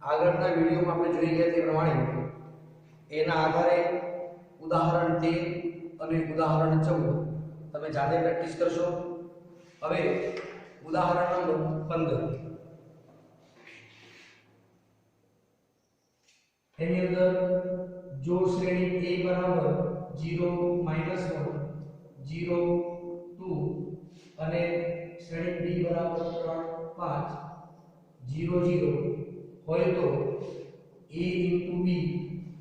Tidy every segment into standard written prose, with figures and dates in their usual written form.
આગળના વિડીયોમાં આપણે જોઈ ગયા તે પ્રમાણે એના આધારે ઉદાહરણ 13 અને ઉદાહરણ 14 તમે જાતે પ્રેક્ટિસ કરશો। હવે ઉદાહરણ નંબર 15 એની અંદર જો શ્રેણી a બરાબર 0 -1 0 2 અને શ્રેણી b બરાબર 3 5 0 0 હોય તો a * b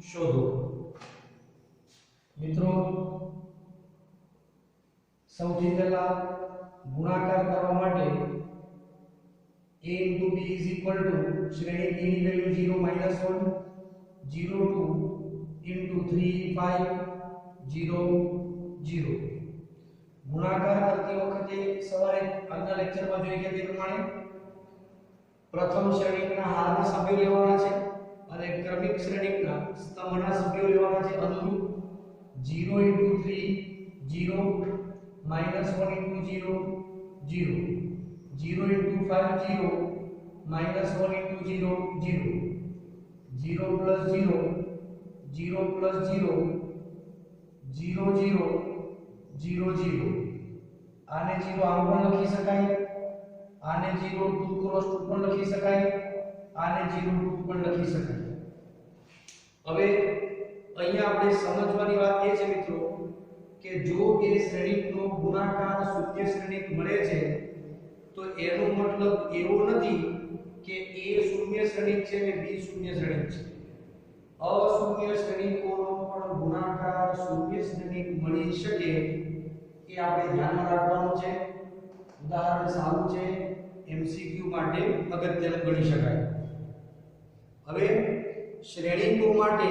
શોધો। મિત્રો સૌથી પહેલા ગુણાકાર કરવા માટે a * b શ્રેણી a ની વેલ્યુ 0 -1 0 2 * 3 5 0 0 ગુણાકાર કરતી વખતે સવારે આજના લેક્ચરમાં જોઈ ગયા તે પ્રમાણે પ્રથમ શ્રેણીના હારના સભ્યો લેવાના છે અને ક્રમિક શ્રેણીના સ્તંભના સભ્યો લેવાના છે અનુરૂપ 0 * 3 0 -1 * 0 0 0 * 5 0 -1 * 0 0 0 + 0 0 + 0 0 0 0 0 આને 0 આમ પણ લખી શકાય, આને 0 2 ક્રોસ 2 પણ લખી શકાય, આને 0 2 પણ લખી શકાય। હવે અહીંયા આપણે સમજવાની વાત એ છે મિત્રો કે જો એ શ્રેણીનો ગુણાકાર શૂન્ય શ્રેણિક મળે છે તો એનો મતલબ એવો નથી કે a શૂન્ય શ્રેણિક છે અને b શૂન્ય શ્રેણિક છે। અશૂન્ય શ્રેણિકોનો પણ ગુણાકાર શૂન્ય શ્રેણિક મળી શકે એ આપણે ધ્યાનમાં રાખવાનું છે। ઉદાહરણ સારું છે, MCQ માટે અગત્યનું ગણી શકાય। હવે શ્રેણીકો માટે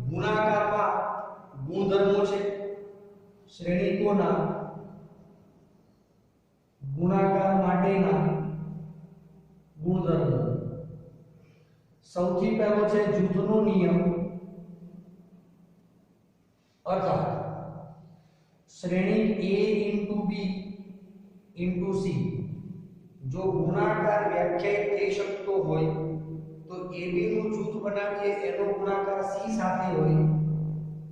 ગુણાકારમાં ગુણધર્મો છે। શ્રેણીકોના ગુણાકાર માટેના ગુણધર્મો સૌથી પહેલો છે જૂથનો નિયમ, અર્થાત શ્રેણી a * b * c જો ગુણાકાર વ્યાખ્યાયિત થઈ શકતો હોય તો ab નું જૂથ બનાવીએ એનો ગુણાકાર c સાથે હોય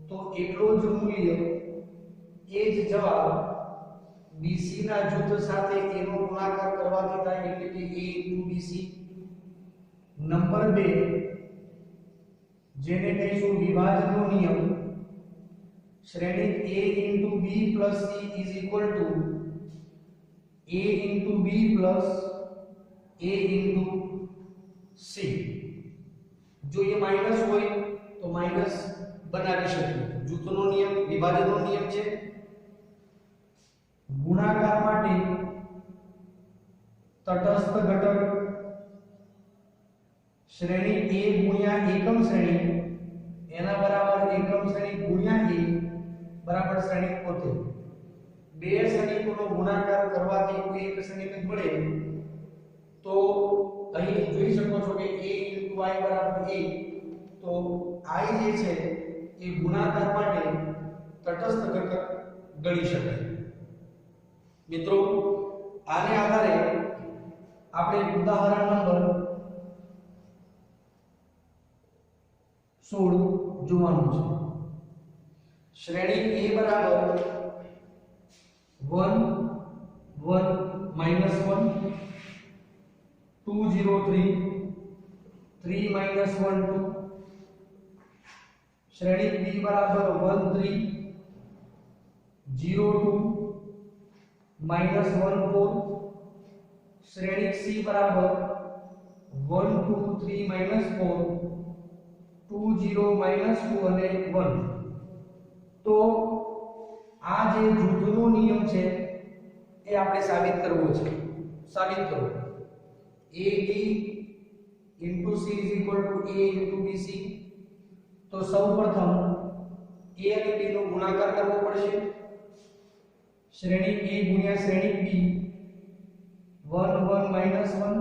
તો એટલો જ મૂલ્ય એ જ જવાબ bc ના જૂથ સાથે એનો ગુણાકાર કરવાથી થાય એટલે કે a * bc। નંબર 2 જેને કહીશું વિભાજનનો નિયમ, શ્રેણી a * b + c a * b + a * c જો એ માઈનસ હોય તો માઈનસ બનાવી શકીએ। જૂથનો નિયમ વિભાજનનો નિયમ છે। ગુણાકાર માટે તટસ્થ ઘટક શ્રેણી a ગુણ્યા એકમ શ્રેણી એના બરાબર એકમ શ્રેણી ગુણ્યા a બરાબર શ્રેણી પોતે। બે શ્રેણીકોનો ગુણાકાર કરવાથી કોઈ એક શ્રેણીક જ મળે તો અહીં જોઈ શકો છો કે a * y = a તો i જે છે એ ગુણાકાર માટે તટસ્થ ઘટક ગણી શકાય। મિત્રો આને આધારે આપણે ઉદાહરણ નંબર 16 જોવાનું છે। શ્રેણી a બરાબર 1 1 -1 2 0 3 3 - 1 2 શ્રેણી b બરાબર 1 3 0 2 -1 4 શ્રેણી c બરાબર 1 2 3 - 4 2 0 -2 અને 1। તો આ જે જૂથનો નિયમ છે એ આપણે સાબિત કરવો છે। સાબિત કરો ab * c = a * bc તો સૌપ્રથમ a અને b નો ગુણાકાર કરવો પડશે। શ્રેણી a ગુણ્યા શ્રેણી b 1 1 - 1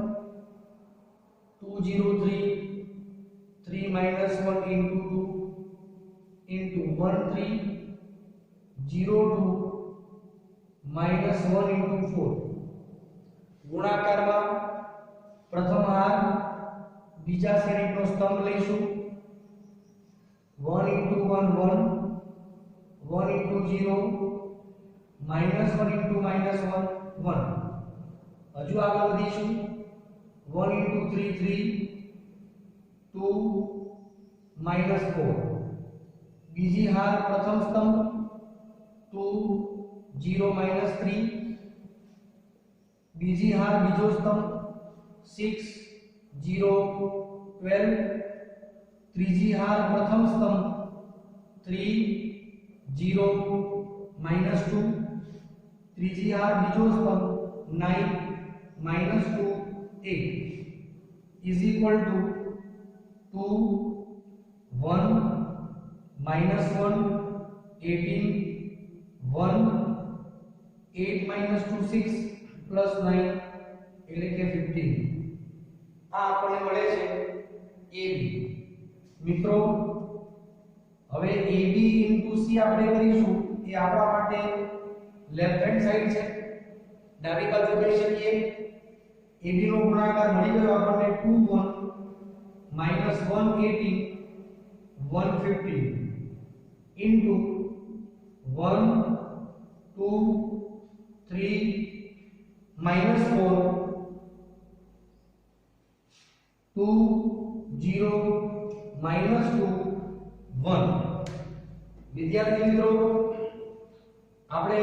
2 0 3 3 - 1 * 2 into 1 3 0 2 -1 into 4 ગુણાકારમાં પ્રથમ હાર b બીજા શ્રેણીકનો સ્તંભ લઈશું 1 into 1 1 1 into 0 minus 1 into minus 1 1 હજુ આગળ વધીશું 1 into 3 3 2 minus 4 બીજી હાર પ્રથમ સ્તંભ 2 0 minus 3 બીજી હાર બીજો સ્તંભ 6 0 12 ત્રીજી હાર પ્રથમ સ્તંભ 3 0 minus 2 ત્રીજી હાર બીજો સ્તંભ 9 minus 2 8 is equal to 2 1 minus 1 18 1 8 minus 2 6 plus 9 એટલે કે 15 આ આપણને મળે છે AB મિત્રો હવે AB into C આપણે કરીશું એ આપણા માટે લેફ્ટ હેન્ડ સાઈડ છે ડાબી બાજુ કરી શકીએ AB નો ગુણાકાર મળી ગયો આપણને 2 1 minus 118 115 into 1 2 3 minus 4 2 0 minus 2 1 વિદ્યાર્થી મિત્રો આપણે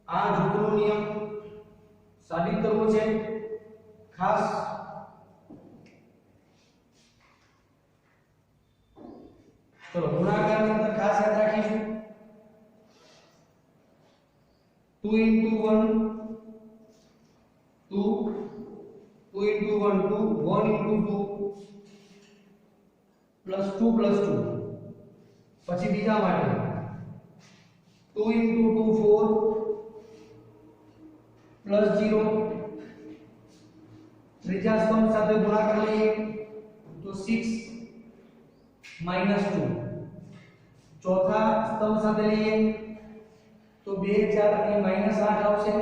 આ જૂથનો નિયમ સાબિત કરવો છે ખાસ ચલો ગુણાકારની અંદર ખાસ યાદ રાખીશું 2 into 1 2 2 into 1 2 1 into 2 plus 2 plus 2 પછી બીજા માટે 2 into 2 4 plus 0 ત્રીજા સ્તંભ સાથે ગુણાકાર લઈએ તો 6 minus 2 ચોથા સ્તંભ સાથે લઈએ તો 2 4 અને minus 8 આવશે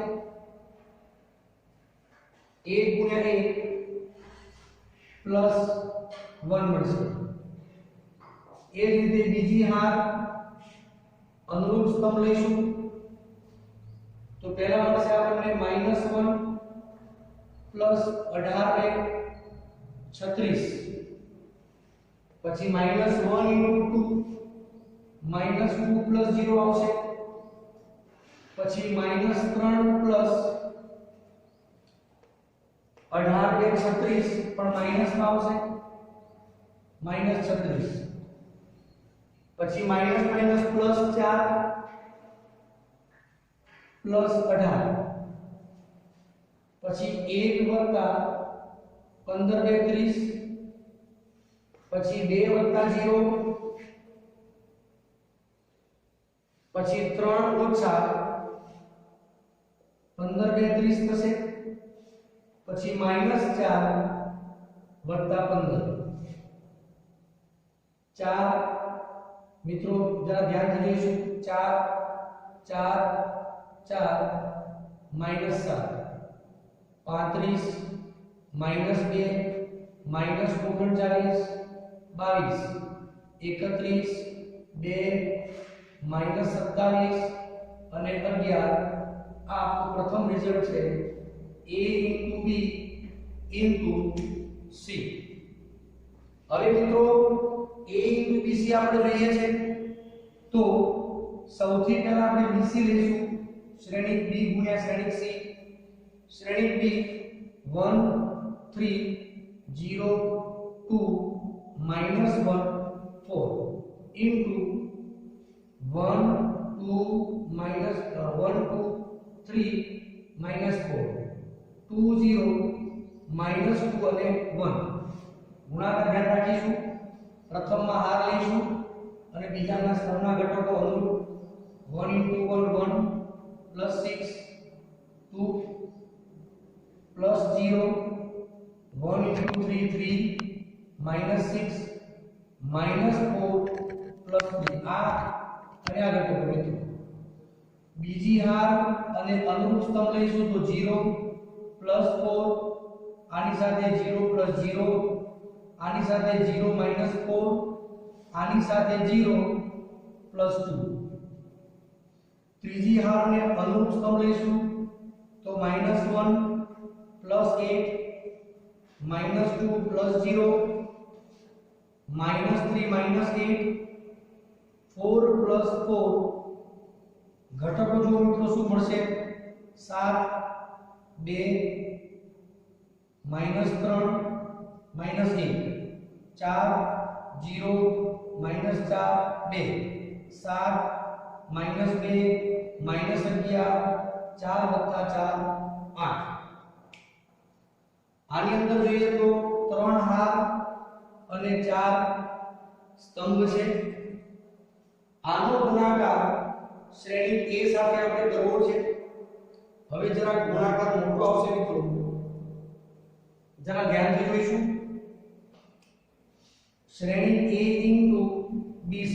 1 ગુણ્યા 1 plus 1 મળશે એ જ રીતે બીજી હાર અનુરૂપ સ્તંભ લઈશું તો પહેલા મળશે આપણને -1 પ્લસ 18 ને 36 પછી -1 into 2 -2 plus 0 આવશે પછી -3 plus 18 ને 36 પણ માઈનસ માં આવશે -36 પછી માઈનસ માઈનસ પ્લસ 4 પ્લસ 18 પછી 1 વત્તા 15 બે 30 પછી 2 વત્તા 0 પછી 3 ઓછા 15 બે 30 થશે પછી -4 વત્તા 15 4 મિત્રો જરા ધ્યાનથી જોઈશું 4 4 4 -7 35 -2 -39 22 31 2 -27 અને 11 આ આપણું પ્રથમ રિઝલ્ટ છે A into B into C હવે મિત્રો A into BC આપણે જોઈએ છે તો સૌથી પહેલા આપણે BC લઈશું શ્રેણિક B ગુણ્યા શ્રેણિક C શ્રેણિક B 1 3 0 2 -1 4 into 1 2 1 2 3 -4 2 0 -2 અને 1 ગુણાકાર ધ્યાન રાખીશું પ્રથમમાં હાર લઈશું અને બીજાના સ્તરના ઘટકો અનુરૂપ 1 into 1 1 plus 6 2 plus 0 1 into 3 3 -6 -4 plus 3 આ અને આ ઘટકો મિત્રો બીજી હાર અને અનુરૂપ સ્તંભ લઈશું તો 0 plus 4 આની સાથે 0 plus 0 આની સાથે 0 -4 આની સાથે 0 +2 ત્રીજી હારને અનુરૂપ સ્તંભ લઈશું તો -1 +8 -2 +0 -3 -8 4 +4 ઘટકો જો મિત્રો શું મળશે 7 2 -3 -1 4 0 -4 2 7 -2 -11 4 + 4 8 આની અંદર જોઈએ તો 3 હાર અને 4 સ્તંભ છે આનો ગુણાકાર શ્રેણી A સાથે આપણે કરવો છે હવે જરા ગુણાકાર મોટો આવશે મિત્રો જરા ધ્યાનથી જોઈશું શ્રેણી A BC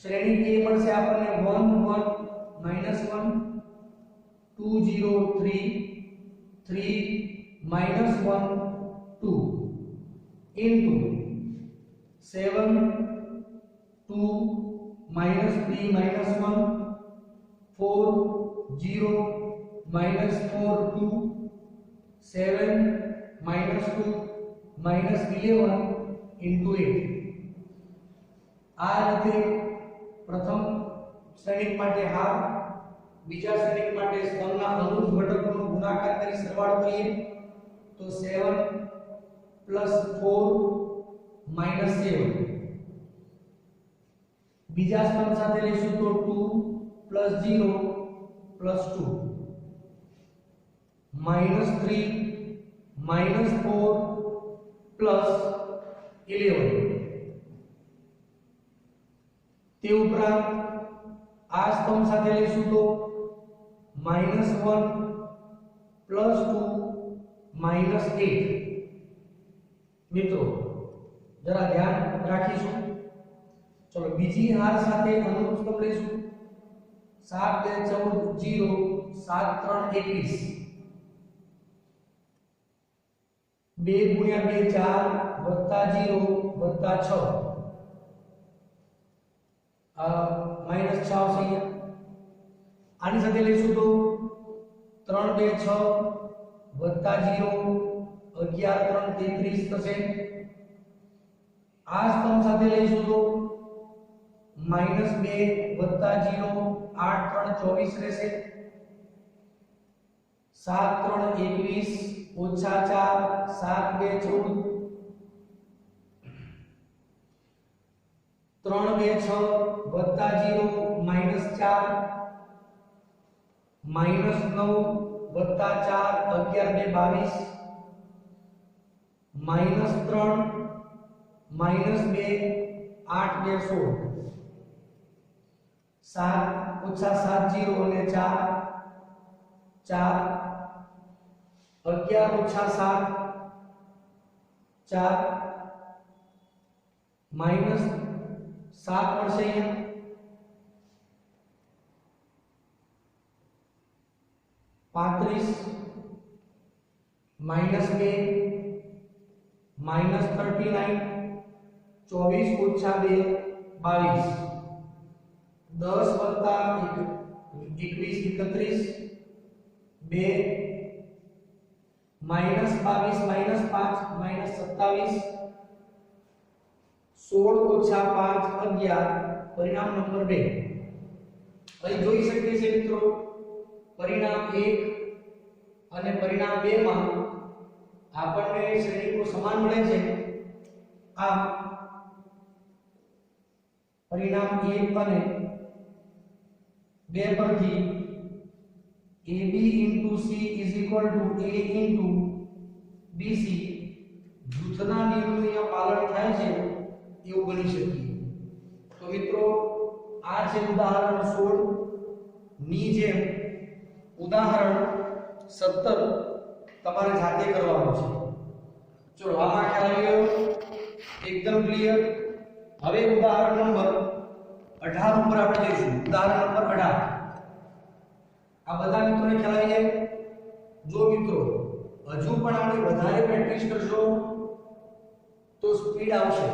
શ્રેણી A મળશે આપણને 1 1 -1 2 0 3 3 -1 2 into 7 2 -3 -1 4 0 -4 2 7 -2 -11 into 8 આ રીતે પ્રથમ શ્રેણિક માટે હાર બીજા શ્રેણિક માટે સ્તંભના અનુરૂપ ઘટકોનો ગુણાકાર કરી સરવાળો કરીએ તો 7 + 4 -7 બીજા સ્તંભ સાથે લઈશું તો 2 + 0 + 2 -3 -4 + 11 તે ઉપરાંત આ સ્તંભ સાથે લઈશું તો -1 + 2 -8 મિત્રો જરા ધ્યાન રાખીશું ચલો બીજી હાર સાથે અનુરૂપ સ્તંભ લઈશું 7 2 14 0 7 3 21 2 × 2 4 +0 +6 -6 આવશે આની સાથે લઈશું તો 3 2 6 +0 11 3 33 થશે આ સ્તંભ સાથે લઈશું તો -2 + 0 8 3 24 રહેશે 7 3 21 -4 7 2 14 3 2 6 +0 -4 -9 +4 11 2 22 -3 -2 8 2 16 7 -7 0 અને 4 4 11 - 7 4 -7 મળશે અહીંયા 35 -2 -39 24 -2 22 10 + 21 31 2 -22 -5 -27 16 - 5 11 પરિણામ નંબર 2 અહીં જોઈ શકીએ છીએ મિત્રો પરિણામ 1 અને પરિણામ 2 માં આપણને શ્રેણીકો સમાન મળે છે આમ પરિણામ 1 અને 2 પરથી AB * C = A * BC જૂથના નિયમનું પાલન થાય છે એવું ગણી શકીએ તો મિત્રો આ છે ઉદાહરણ 16 ની જેમ ઉદાહરણ 17 તમારે જાતે કરવાનું છે ચલો આમાં ખ્યાલ આવ્યો એકદમ ક્લિયર હવે ઉદાહરણ નંબર 18 ઉપર આપણે જઈશું ઉદાહરણ નંબર 18 આ બધા મિત્રોને ખ્યાલ આવી જાય જો મિત્રો હજુ પણ આપણે વધારે પ્રેક્ટિસ કરશો સ્પીડ આવશે.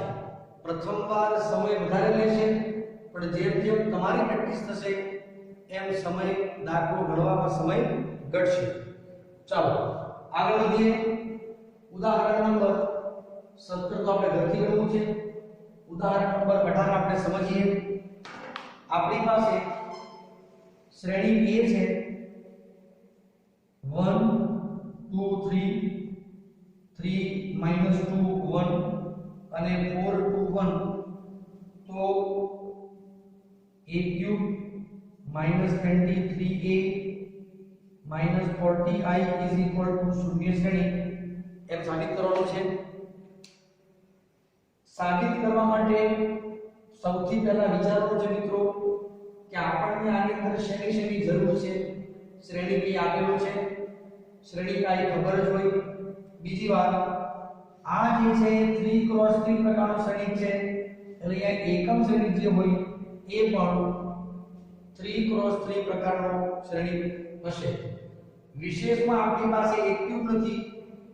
પ્રથમવાર સમય વધારે લેશે, પણ જેમ જેમ તમારી પ્રેક્ટિસ થશે એમ સમય દાખલો ગણવામાં સમય ઘટશે. ચાલો આગળ વધીએ. ઉદાહરણ નંબર 17 તો આપણે ઘરથી ગણવું છે. ઉદાહરણ નંબર 18 આપણે સમજીએ. આપણી પાસે શ્રેણી A છે 1 2 3 3 -2 1 અને 4 2 1. તો a cube -23a -40i is equal to શૂન્ય શ્રેણી એમ સાબિત કરવાનું છે. સાબિત કરવા માટે સૌથી પહેલા વિચારવાનું છે મિત્રો કે આપણને આની અંદર શેની જરૂર છે. શ્રેણી P આપેલું છે, શ્રેણી K ખબર જ હોય. બીજી વાત, આ જે છે 3x3 પ્રકારનો શ્રેણી છે, એટલે અહીંયા એકમ શ્રેણી જે હોય એ પણ 3x3 પ્રકારનો શ્રેણી હશે. વિશેષમાં આપણી પાસે એક ક્યુબ નથી,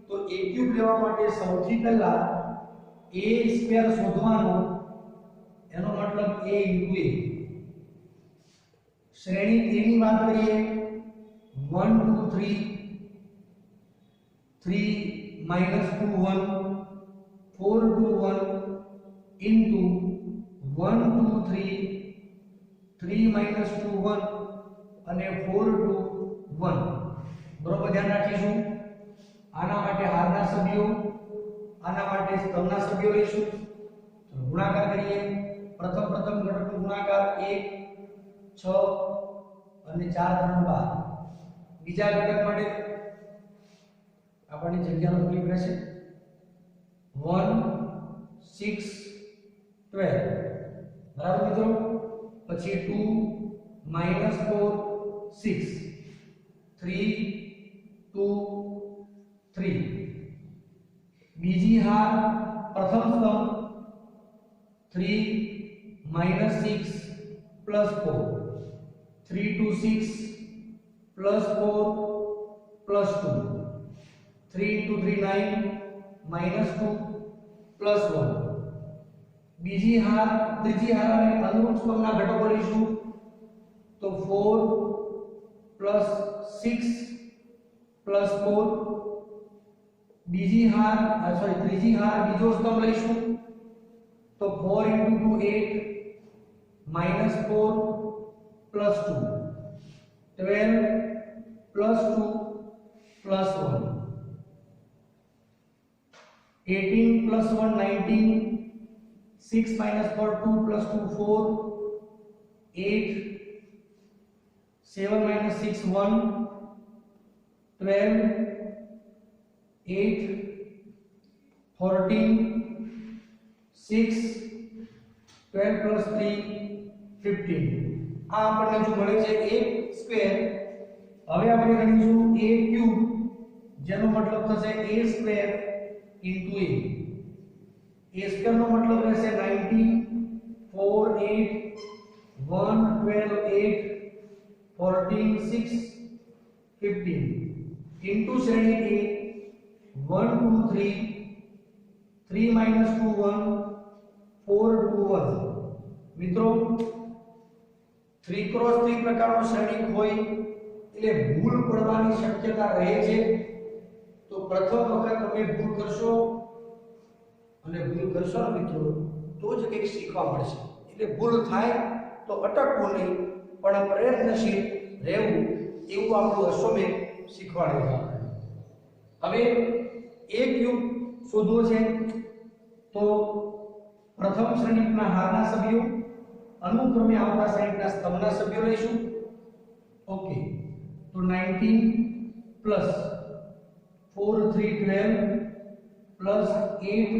તો એક ક્યુબ લેવા માટે સૌથી પહેલા a સ્ક્વેર શોધવાનો. એનો મતલબ a * a. શ્રેણી A ની વાત કરીએ 1 2 3 3 -2 1 4 2 1 into 1 2 3 3 -2 1 અને 4 2 1. બરોબર ધ્યાન રાખીશું. આના માટે હારના સભ્યો, આના માટે સ્તંભના સભ્યો લઈશું. તો ગુણાકાર કરીએ. પ્રથમ ઘટકનો ગુણાકાર 1 6 અને 4 3 12. બીજા ઘટક માટે આપણને જગ્યાનો તકલીફ રહેશે. 1 6 12. બરાબર મિત્રો. પછી 2 -4 6 3 2 3. બીજી હાર પ્રથમ સ્તંભ 3 -6 +4 3 2 6 +4 +2 3 2 3 9 -2 +1. બીજી હાર ત્રીજી હાર અને અનુરૂપ સ્તંભના ઘટકો લઈશું. તો 4 +6 +4. બીજી હાર ત્રીજી હાર બીજો સ્તંભ લઈશું. તો 4 * 2 8 -4 +2 12 +2 +1 18 +1 19 6 -4 2 + 2 4 8 7 -6 1 12 8 14 6 12 + 3 15. આ આપણને જો મળે છે a સ્ક્વેર. હવે આપણે ગણીશું a ક્યુબ, જેનો મતલબ થશે a square * a. a square નો મતલબ રહેશે 90 4 8 1 12 8 14 6 15 into શ્રેણી A 1 2 3 3 -2 1 4 2 1. મિત્રો 3x3 પ્રકારનો શ્રેણી હોય એટલે ભૂલ પડવાની શક્યતા રહે છે. તો પ્રથમ વખત તમે ભૂલ કરશો, અને ભૂલ કરશો ને મિત્રો તો જ કંઈક શીખવા મળશે. એટલે ભૂલ થાય તો અટકવું નહીં, પણ પ્રયત્નશીલ રહેવું, એવું આપણું અશ્વમેઘ શીખવાડે છે. હવે a ક્યુબ શોધવો છે. તો પ્રથમ શ્રેણીના હારના સભ્યો, અનુક્રમે આવતા શ્રેણીના સ્તંભના સભ્યો લઈશું. ઓકે. તો 19 પ્લસ 4 3 12 પ્લસ 8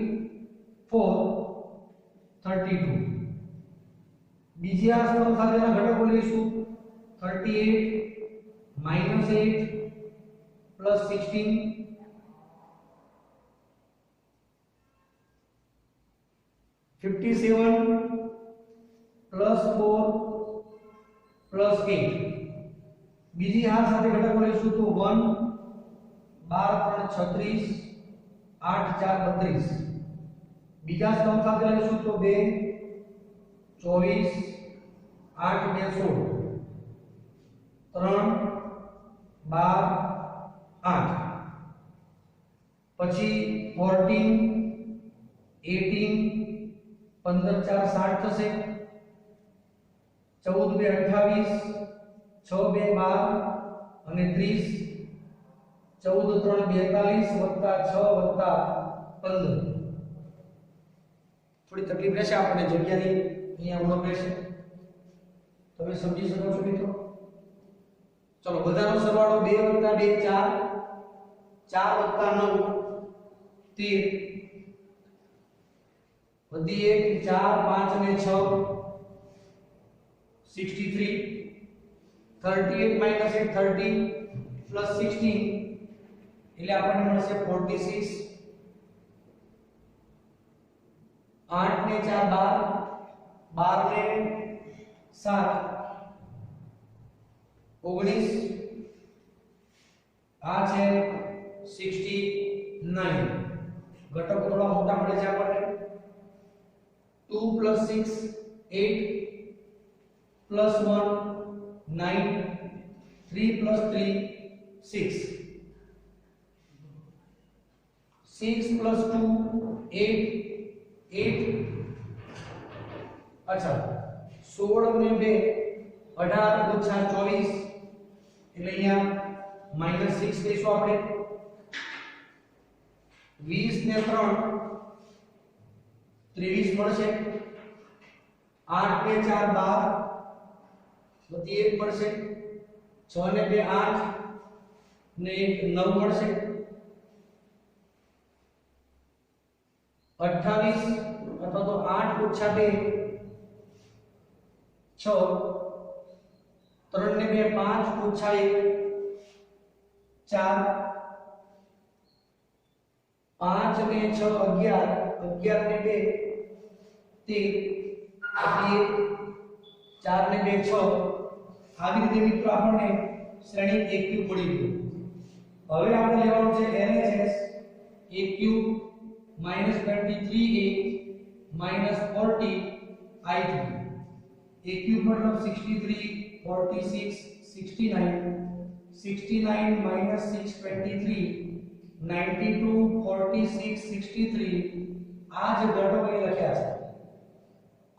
4 32. બીજી આ સ્તંભ સાથેના ઘટકો લઈશું. 38 -8 પ્લસ 16 57 પ્લસ 4 પ્લસ 8. બીજી હાર સાથે ઘટકો લઈશું. તો 1 12 3 36 8 4 32. બીજા સ્તંભ સાથે લઈશું તો 2 24 8 2 16 3 12 8 પછી 14 18 15 4 60 થશે 14 2 28 6 2 12 અને 30 14 3 42 વત્તા 6 વત્તા 15 થોડી તકલીફ રહેશે આપણે જગ્યાની અહીંયા ઉણપ રહેશે તમે સમજી શકો છો મિત્રો ચલો બધાનો સરવાળો 2 વત્તા 2 4 વત્તા 9 13 વધી 1 4 5 અને 6 63 38 minus 8 30 plus 16 એટલે આપણને મળશે 46 8 ને 4 12 12 ને 7 19 આ છે 69 ઘટકો થોડા મોટા મળે છે આપણને 2 plus 6 8 plus 1 9 3 plus 3 6 6 plus 2 8 8 अच्छा 16 ને 2 18 ઓછા 24 એટલે અહીંયા -6 લઈશું આપણે 20 ને 3 23 મળશે 8 ને 4 12 વધી 1 મળશે 6 ને 2 8 ને 1 9 મળશે 28 અથવા તો 8 ઓછા 2 6 3 ને 2 5 ઓછા 1 4 5 ને 6 11 11 ને 2 13 4 ને 2 6 આવી રીતે મિત્રો આપણને શ્રેણી AQ મળી ગયું હવે આપણે લેવાનું છે LHS AQ -23A -40 I3 AQ मतलब 63 46 69 69 minus 623 92 46 63 આ જે ઘટકો અહીં લખ્યા છે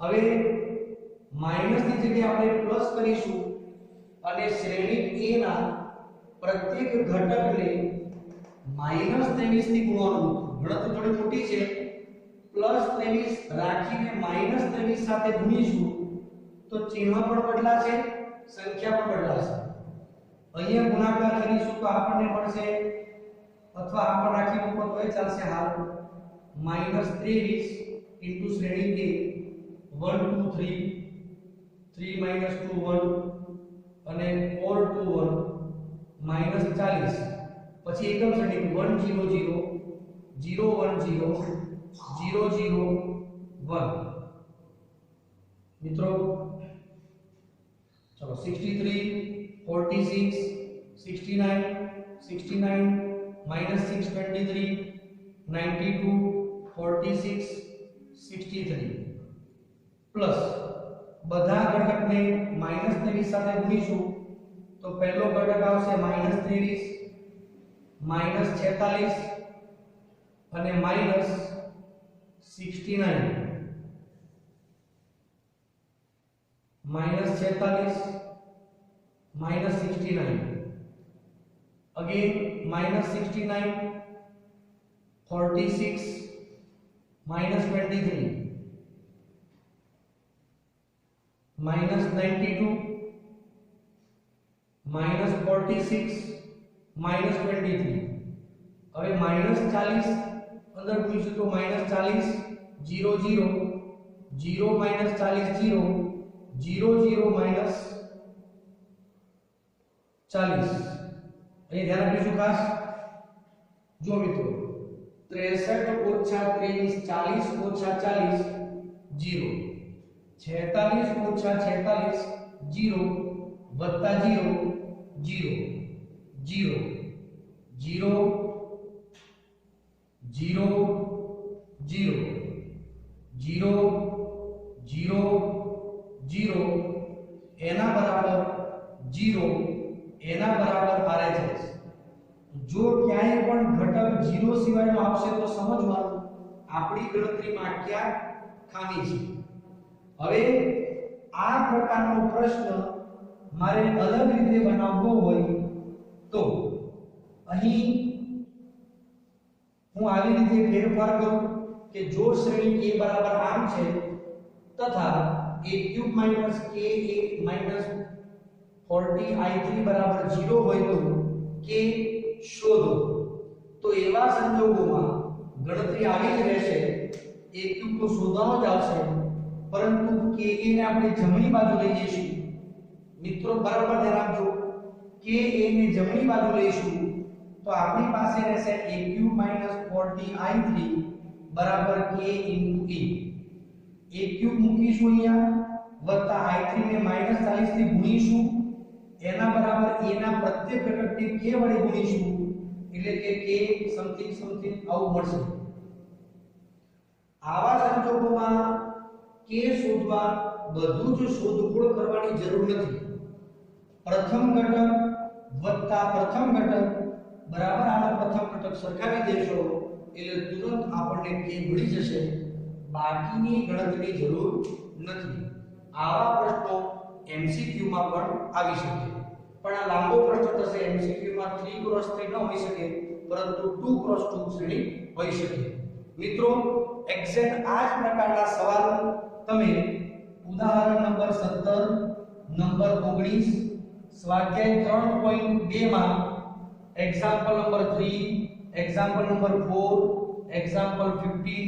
હવે માઈનસ ની જગ્યાએ આપણે પ્લસ કરીશું અને શ્રેણી A ના પ્રત્યેક ઘટકને -23 થી ગુણવાનું ગણતરી થોડી મોટી છે +23 રાખીને -23 સાથે ગુણીશું તો ચિહ્ન પણ બદલાશે સંખ્યા પણ બદલાશે અહીંયા ગુણાકાર કરીશું તો આપણને મળશે અથવા આ પણ રાખી મૂકો તોય ચાલશે હાલ -23 ઇન્ટુ શ્રેણી A 1 2 3 3 2 1 અને 4 2 1 -40 પછી એકમ શ્રેણી 1 0 0 0 1 0 0 0 1 મિત્રો चलो 63 46 69 69 -623 92 46 63 પ્લસ બધા ઘટકને -23 સાથે ગુણીશું તો પહેલો ઘટક આવશે -23 -46 અને -69 -46 -69 again -69 46 -23 -92 -46 -23 હવે -40 અંદર પૂછ્યું તો -40 0 0 0 -40 0 0 0 -40 અહીં ધ્યાન આપીશું ખાસ જો મિત્રો 63 ઓછા 23 40 ઓછા 40 0 46 ઓછા 46 0 વત્તા 0 0 0 0 0 0 આપણી ગણતરીમાં ક્યાં ખામી છે. હવે આ પ્રકારનો પ્રશ્ન મારે અલગ રીતે બનાવવો હોય તો અહીં હું આવી રીતે ફેરફાર કરું કે જો શ્રેણી a બરાબર આમ છે તથા a³ - ka - 40i3 બરાબર 0 હોય તો k શોધો. તો એવા સંજોગોમાં ગણતરી આવી જ રહેશે. a³ તો શોધવાનો જ આવશે, પરંતુ ka ને આપણે જમણી બાજુ લઈ જઈશું. મિત્રો બરાબર ધ્યાન આપજો, ka ને જમણી બાજુ લઈશું તો આપણી પાસે રહેશે a³ - 40i3 બરાબર k * e. a³ મૂકીશું અહીંયા વત્તા i3 ને -40 થી ગુણીશું, એના બરાબર a ના પ્રત્યેક ઘટકને k વડે ગુણીશું એટલે કે k સમથિંગ સમથિંગ આવું મળશે. આવા સંજોગોમાં k શોધવા બધું જ શોધખોળ કરવાની જરૂર નથી. પ્રથમ ઘટક વત્તા પ્રથમ ઘટક બરાબર આનો પ્રથમ ઘટક સરખાવી દેશો એટલે તુરંત આપણને k મળી જશે. બાકીની ગણતરીની જરૂર નથી. આવા પ્રશ્નો MCQ માં પણ આવી શકે, પણ આ લાંબો પ્રશ્ન થશે. MCQ માં 3x3 ન હોઈ શકે, પરંતુ 2x2 શ્રેણી હોઈ શકે. મિત્રો એક્ઝેક્ટ આ જ પ્રકારના સવાલ તમે ઉદાહરણ નંબર 17, નંબર 19, સ્વાધ્યાય 3.2 માં example number 3, example number 4, example 15,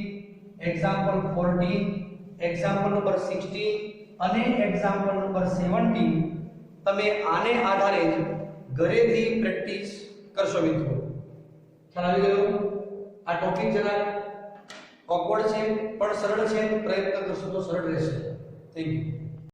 example 14, example number 16 અને એક્ઝામ્પલ નંબર 17 તમે આને આધારે ઘરેથી પ્રેક્ટિસ કરશો. મિત્રો ખ્યાલ આવી ગયો? આ ટોપિક જરા ઓકવર્ડ છે પણ સરળ છે, પ્રયત્ન કરશો તો સરળ રહેશે. Thank you.